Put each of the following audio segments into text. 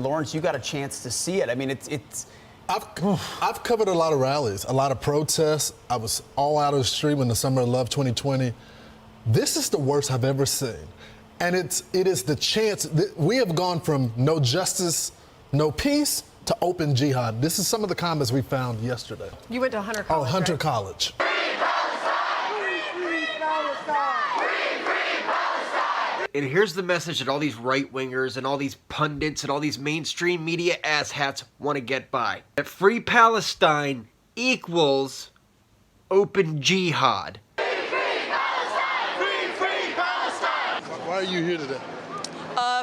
Lawrence, you got a chance to see it. I mean, I've covered a lot of rallies, a lot of protests. I was all out of the street when the Summer of Love 2020. This is the worst I've ever seen. And it is the chance that we have gone from no justice, no peace to open jihad. This is some of the comments we found yesterday. You went to Hunter College. Oh, Hunter right? College. And here's the message that all these right-wingers and all these pundits and all these mainstream media asshats want to get by. That free Palestine equals open jihad. Free Palestine! Free Palestine! Why are you here today?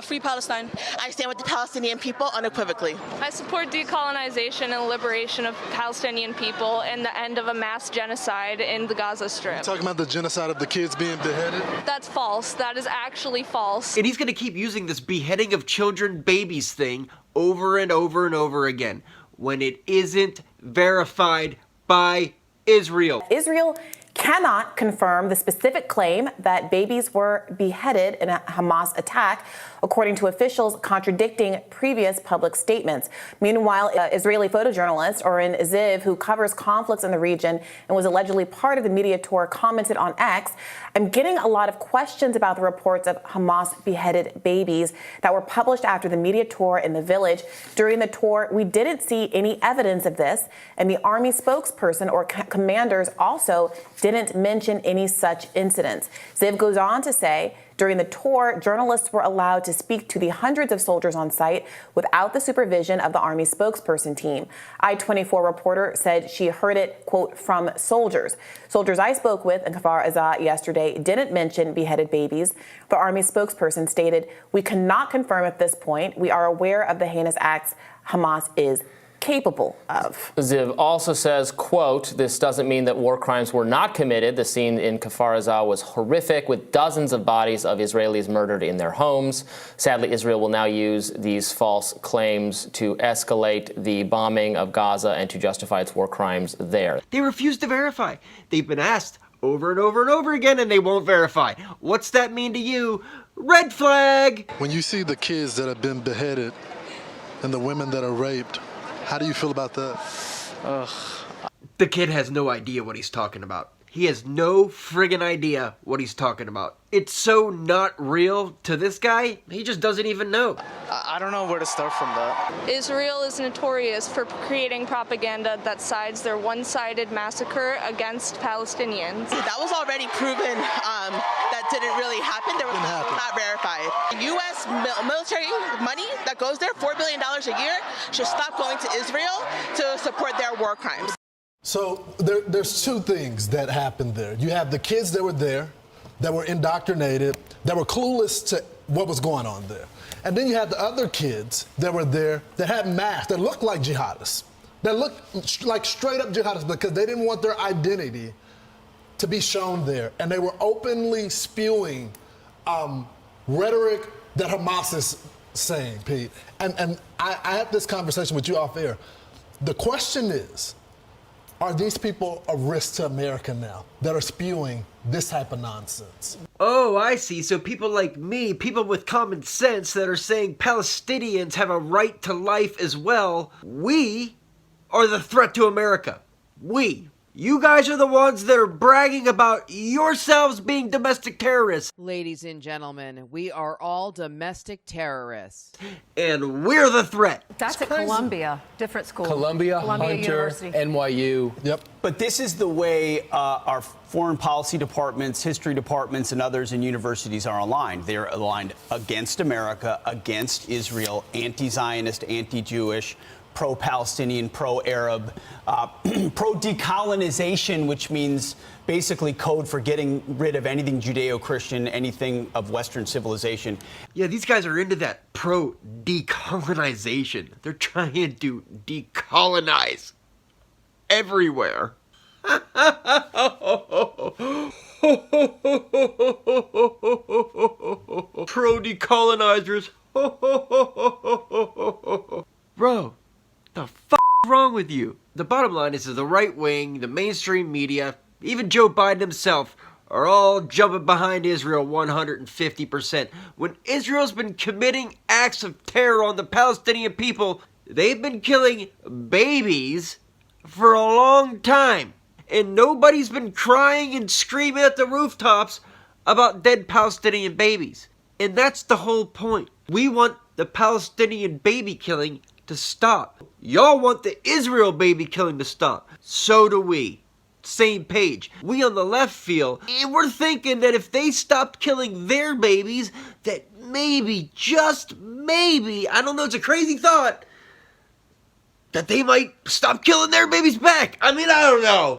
Free Palestine. I stand with the Palestinian people unequivocally. I support decolonization and liberation of Palestinian people and the end of a mass genocide in the Gaza Strip. You're talking about the genocide of the kids being beheaded? That's false. That is actually false. And he's going to keep using this beheading of children, babies thing over and over and over again when it isn't verified by Israel. Israel cannot confirm the specific claim that babies were beheaded in a Hamas attack, according to officials contradicting previous public statements. Meanwhile, Israeli photojournalist Oren Ziv, who covers conflicts in the region and was allegedly part of the media tour, commented on X, "I'm getting a lot of questions about the reports of Hamas beheaded babies that were published after the media tour in the village. During the tour, we didn't see any evidence of this, and the army spokesperson or commanders also didn't mention any such incidents." Ziv goes on to say, during the tour, journalists were allowed to speak to the hundreds of soldiers on site without the supervision of the Army spokesperson team. I-24 reporter said she heard it, quote, from soldiers. Soldiers I spoke with in Kfar Aza yesterday didn't mention beheaded babies. The Army spokesperson stated, "We cannot confirm at this point. We are aware of the heinous acts Hamas is capable of." Ziv also says, quote, "This doesn't mean that war crimes were not committed. The scene in Kfar Aza was horrific, with dozens of bodies of Israelis murdered in their homes. Sadly, Israel will now use these false claims to escalate the bombing of Gaza and to justify its war crimes there." They refuse to verify. They've been asked over and over and over again, and they won't verify. What's that mean to you? Red flag! When you see the kids that have been beheaded and the women that are raped, how do you feel about that? The kid has no idea what he's talking about. He has no friggin' idea what he's talking about. It's so not real to this guy, he just doesn't even know. I don't know where to start from that. Israel is notorious for creating propaganda that sides their one-sided massacre against Palestinians. That was already proven that didn't really happen. There was not verified. U.S. military money that goes there, $4 billion a year, should stop going to Israel to support their war crimes. So there's two things that happened there. You have the kids that were there, that were indoctrinated, that were clueless to what was going on there. And then you have the other kids that were there that had masks, that looked like jihadists, that looked like straight up jihadists because they didn't want their identity to be shown there. And they were openly spewing rhetoric that Hamas is saying, Pete. And I had this conversation with you off air. The question is, are these people a risk to America now that are spewing this type of nonsense? Oh, I see. So people like me, people with common sense that are saying Palestinians have a right to life as well, we are the threat to America. We. You guys are the ones that are bragging about yourselves being domestic terrorists. Ladies and gentlemen, we are all domestic terrorists. And we're the threat. That's at Columbia, different school. Columbia Hunter, University. NYU. Yep. But this is the way our foreign policy departments, history departments, and others in universities are aligned. They're aligned against America, against Israel, anti-Zionist, anti-Jewish, pro-Palestinian, pro-Arab, pro-decolonization, which means basically code for getting rid of anything Judeo-Christian, anything of Western civilization. Yeah, these guys are into that pro-decolonization. They're trying to decolonize everywhere. Pro-decolonizers. Bro, the f*** is wrong with you? The bottom line is that the right wing, the mainstream media, even Joe Biden himself, are all jumping behind Israel 150%. When Israel's been committing acts of terror on the Palestinian people, they've been killing babies for a long time. And nobody's been crying and screaming at the rooftops about dead Palestinian babies. And that's the whole point. We want the Palestinian baby killing to stop. Y'all want the Israel baby killing to stop. So do we. Same page. We on the left feel, and we're thinking that if they stopped killing their babies, that maybe, just maybe, I don't know, it's a crazy thought, that they might stop killing their babies back. I mean, I don't know.